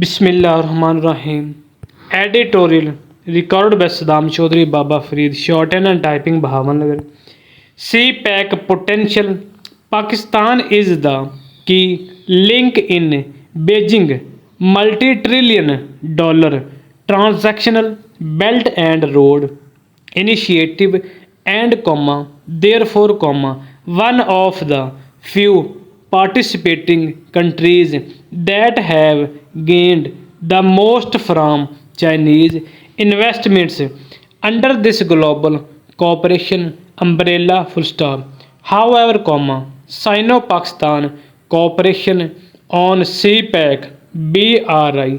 Bismillahirrahmanirrahim. Editorial recorded by Saddam Chaudhry Baba Farid, shortened and typing Bahawalnagar. CPEC potential. Pakistan is the key link in Beijing multi-trillion dollar transactional belt and road initiative and therefore one of the few participating countries that have gained the most from Chinese investments under this global cooperation umbrella full stop. However, Sino-Pakistan cooperation on CPEC BRI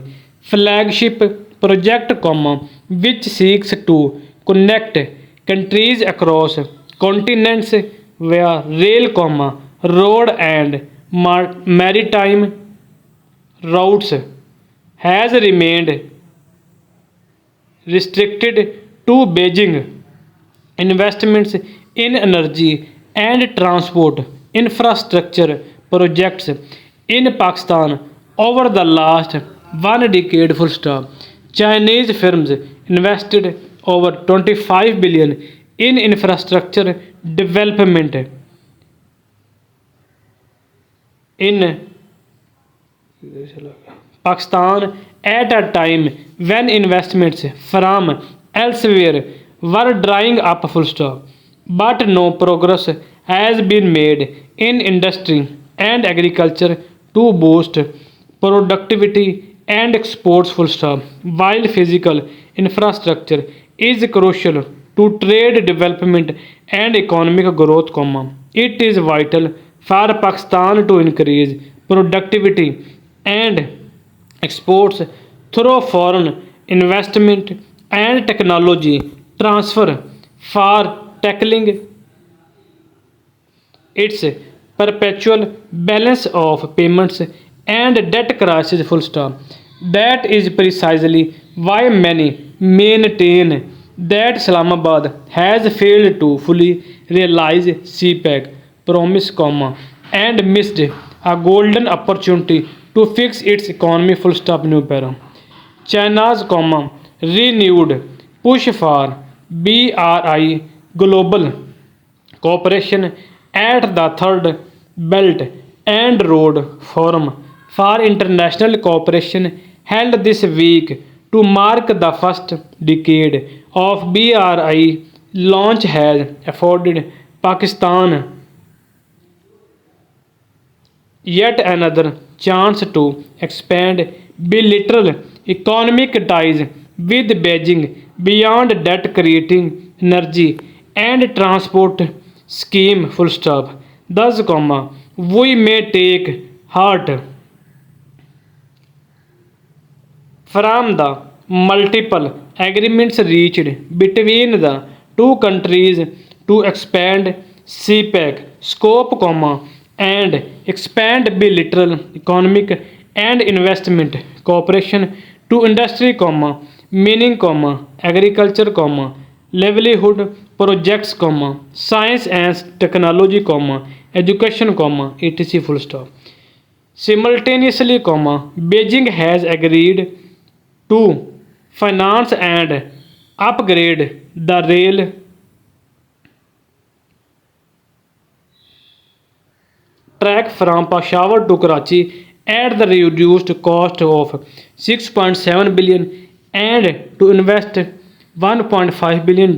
flagship project, which seeks to connect countries across continents via rail, road and maritime routes, has remained restricted to Beijing investments in energy and transport infrastructure projects in Pakistan over the last one decade. Full stop. Chinese firms invested over 25 billion in infrastructure development in Pakistan at a time when investments from elsewhere were drying up. Full stop. But no progress has been made in industry and agriculture to boost productivity and exports. Full stop. While physical infrastructure is crucial to trade development and economic growth, it is vital for Pakistan to increase productivity and exports through foreign investment and technology transfer for tackling its perpetual balance of payments and debt crisis. Full stop. That is precisely why many maintain that Islamabad has failed to fully realize CPEC promise, and missed a golden opportunity to fix its economy. Full stop. New para. China's, renewed push for BRI global cooperation at the Third Belt and Road Forum for International Cooperation held this week to mark the first decade of BRI launch has afforded Pakistan yet another chance to expand bilateral economic ties with Beijing beyond debt creating energy and transport scheme. Full stop. Thus, we may take heart from the multiple agreements reached between the two countries to expand CPEC scope, and expand bilateral economic and investment cooperation to industry, mining, agriculture, livelihood projects, science and technology, education, etc. Full stop. Simultaneously, Beijing has agreed to finance and upgrade the rail track from Peshawar to Karachi at the reduced cost of 6.7 billion and to invest $1.5 billion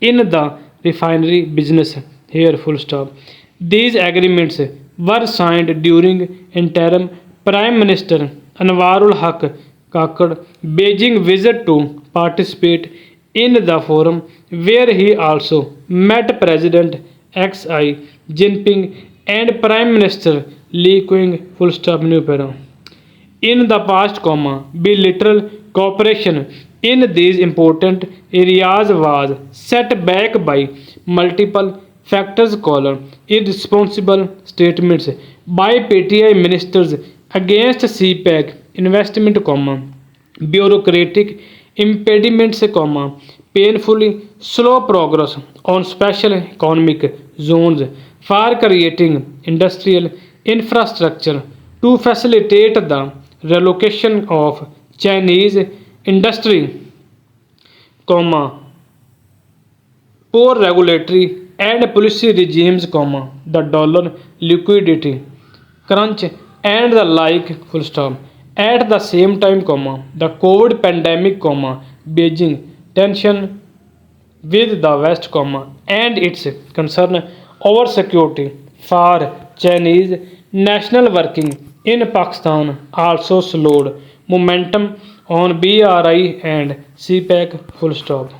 in the refinery business here. Full stop. These agreements were signed during interim Prime Minister Anwarul Haq Kakad Beijing visit to participate in the forum, where he also met President Xi Jinping and Prime Minister Lee Kuan. Full stop. New para. In the past, bilateral cooperation in these important areas was set back by multiple factors, irresponsible statements by PTI ministers against CPEC investment, bureaucratic impediments, painfully slow progress on special economic zones for creating industrial infrastructure to facilitate the relocation of Chinese industry, comma, poor regulatory and policy regimes, comma, the dollar liquidity crunch and the like, full stop. At the same time, comma, the COVID pandemic, comma, Beijing tension with the West, comma, and its concern over security for Chinese national working in Pakistan also slowed momentum on BRI and CPEC, full stop.